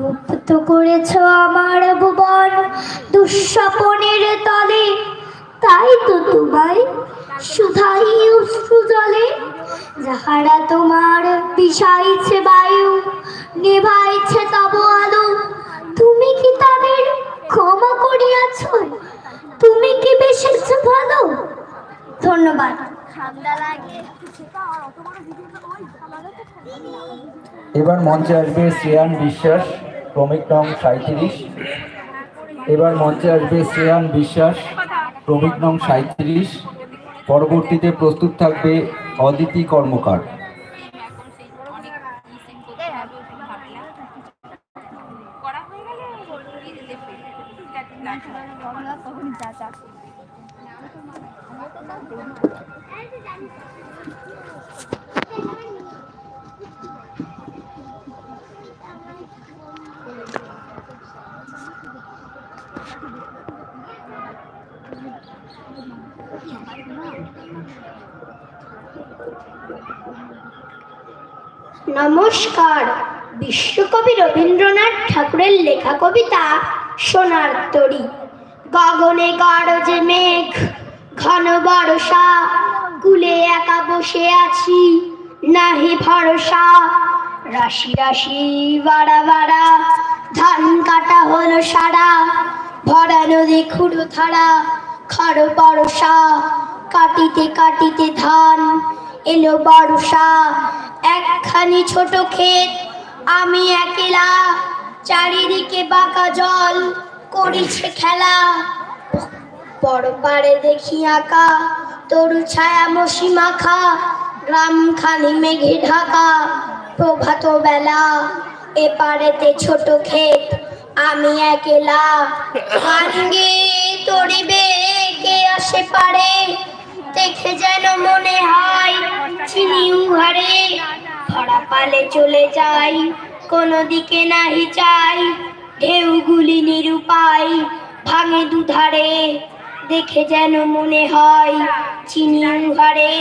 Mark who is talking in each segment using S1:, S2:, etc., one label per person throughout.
S1: লুপ্ত করেছ আমার ভুবন দুঃস্বপনের তলে, তাই তো তোমায় শুধাই অশ্রু জলে। যাহারা তোমার বিষাইছে বায়ু, নেভাইছে তব আলো, তুমি কি তাদের ক্ষমা করিয়াছ? তুমি কি বেশেছ ভালো? ধন্যবাদ।
S2: এবার মঞ্চে আসবে শ্রেয়ান বিশ্বাস, ক্রমিক নং 37। এবার মঞ্চে আসবে শ্রেয়ান বিশ্বাস, ক্রমিক নং 37। পরবর্তীতে প্রস্তুত থাকবে অদিতি কর্মকার।
S1: নমস্কার। বিশ্বকবি রবীন্দ্রনাথ ঠাকুরের লেখা কবিতা সোনার তরী। গগনে গরজে মেঘ, ঘন বর্ষা, কুলে একা বসে আছি, নাহি ভরসা। রাশি রাশি বাড়া বাড়া, ধান কাটা হলো সারা, ভরা নদী খুঁড়ো ধারা, খর বর্ষা। কাটিতে কাটিতে ধান এলো বর্ষা, একখানি ছোট ক্ষেত আমি একলা, চারিদিকে বাঁকা জল করিছে খেলা। বড় পারে দেখি আঁকা তরু ছায়া মশি মাখা, গ্রামখানি মেঘে ঢাকা প্রভাত বেলা। এপারেতে ছোট ক্ষেত আমি একলা, ভাঙ্গে তরিবে কে আসে পারে, দেখে যেন মনে হয় চিনি উহারে। ভরা পালে চলে যাই, কোনো দিকে নাহি চাই, ঢেউগুলি নিরুপায় ভাঙে দুধারে, দেখে যেন মনে হয় চিনি উহারে।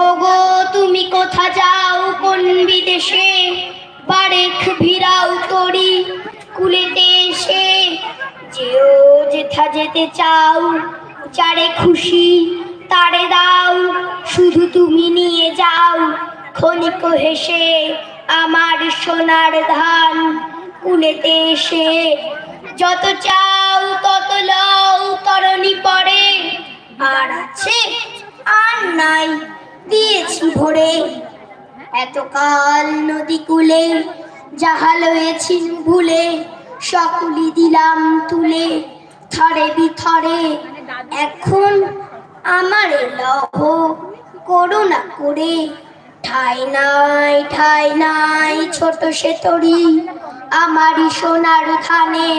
S1: ওগো তুমি কোথা যাও কোন বিদেশে, বারেক ভিড়াও তরি কুলেতে এসে। যেও যেথা যেতে চাও, যারে খুশি তারে দাও, শুধু তুমি নিয়ে যাও ক্ষণিক হেসে আমার সোনার ধান কুলেতে এসে। যত চাও তত লও তরণী পরে, আর আছে আর নাই দিয়েছি ভরে। এতকাল নদী কুলে যাহা লয়েছি ভুলে, সকলি দিলাম তুলে থরে বিথরে। এখন আমারে লহ করুণা করে, ঠাই নাই ছোট সে তরি, আমারই সোনার ধানে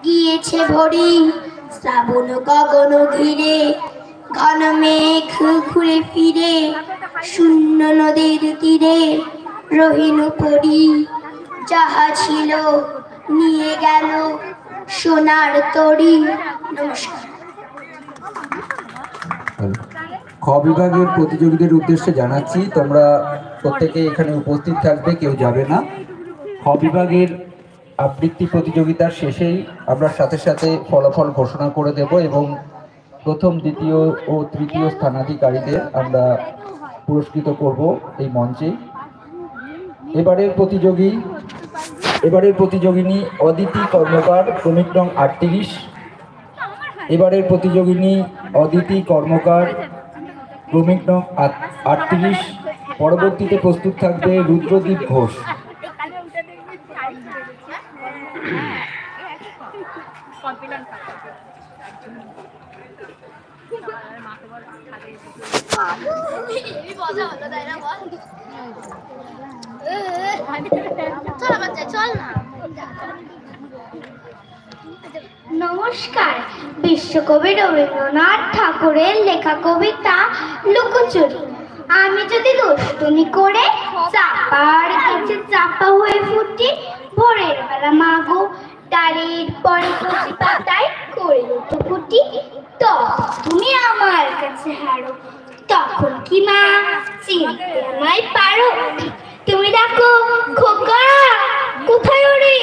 S1: গিয়েছে ভরি। শ্রাবণ গগন ঘিরে, ঘন মেঘ ঘুরে ফিরে, শূন্য নদীর তীরে রহিল পরি। যাহা ছিল নিয়ে গেল সোনার তরি। নমস্কার।
S2: খ বিভাগের প্রতিযোগীদের উদ্দেশ্যে জানাচ্ছি, তোমরা প্রত্যেকে এখানে উপস্থিত থাকবে, কেউ যাবে না। খ বিভাগের আবৃত্তি প্রতিযোগিতার শেষেই আমরা সাথে সাথে ফলাফল ঘোষণা করে দেব এবং প্রথম, দ্বিতীয় ও তৃতীয় স্থানাধিকারীদের আমরা পুরস্কৃত করব এই মঞ্চে। এবারের প্রতিযোগিনী অদিতি কর্মকার, ক্রমিক নং 38। এবারের প্রতিযোগিনী অদিতি কর্মকার, ক্রমিক নং 38। পরবর্তীতে প্রস্তুত থাকবে রুদ্রদীপ ঘোষ।
S1: নমস্কার। বিশ্বকবি রবীন্দ্রনাথ ঠাকুরের লেখা কবিতা লুকোচুরি। আমি যদি দুষ্টুমি করে চাপার কাছে চাপা হয়ে ফুটি, ভোরের বেলা মাগো ডালের পরে কচি পাতায় করে তো ফুটি, তো তুমি আমার কাছে হারো, তখন কি মা চিনতে আমায় পারো? তুমি দেখো খোকা কোথায় ওরে।